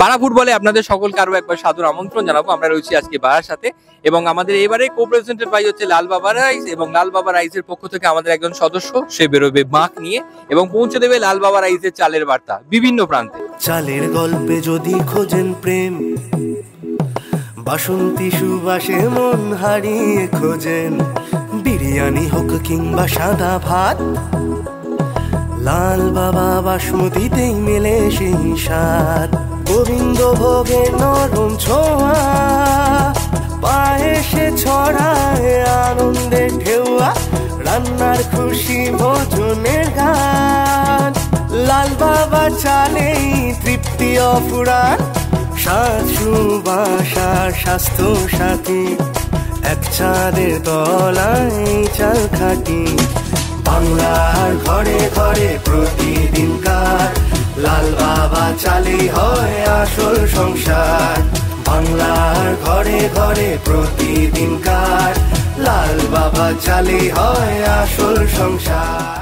পাড়া ফুটবলে আপনাদের সকলকে আরো একবার সাদর আমন্ত্রণ জানাবো। আমরা রয়েছি আজকে বারাসাতে এবং আমাদের এবারে কো-প্রেজেন্টেড বাই হচ্ছে লাল বাবা রাইস, এবং লাল বাবা রাইসের পক্ষ থেকে আমাদের একজন সদস্য সে বেরোবে মাক নিয়ে এবং পৌঁছে দেবে লাল বাবা রাইসের চালের বার্তা বিভিন্ন প্রান্তে। চালের গল্পে যদি খোঁজেন প্রেম, বাসন্তী সুবাসে মন হারিয়ে খোঁজেন, বিরিয়ানি হোক কিংবা সাদা ভাত, লাল বাবা বাসমতিতেই মেলে সেই স্বাদ। গোবিন্দ ভোগে নরম ছোঁয়া, পায়েসে ছড়ায় আনন্দের ঢেউয়া, রান্নার খুশি ভোজনের গান, লাল বাবা চালেই তৃপ্তি অফুরান, স্বাদ সুবাসার স্বাস্থ্য সাথী, এক ছাদের তলায় চাল খাটি। বাংলার ঘরে ঘরে প্রতিদিনকার লাল বাবা চালেই হয় আসল সংসার, বাংলার ঘরে ঘরে প্রতিদিনকার লাল বাবা চালেই হয় আসল সংসার।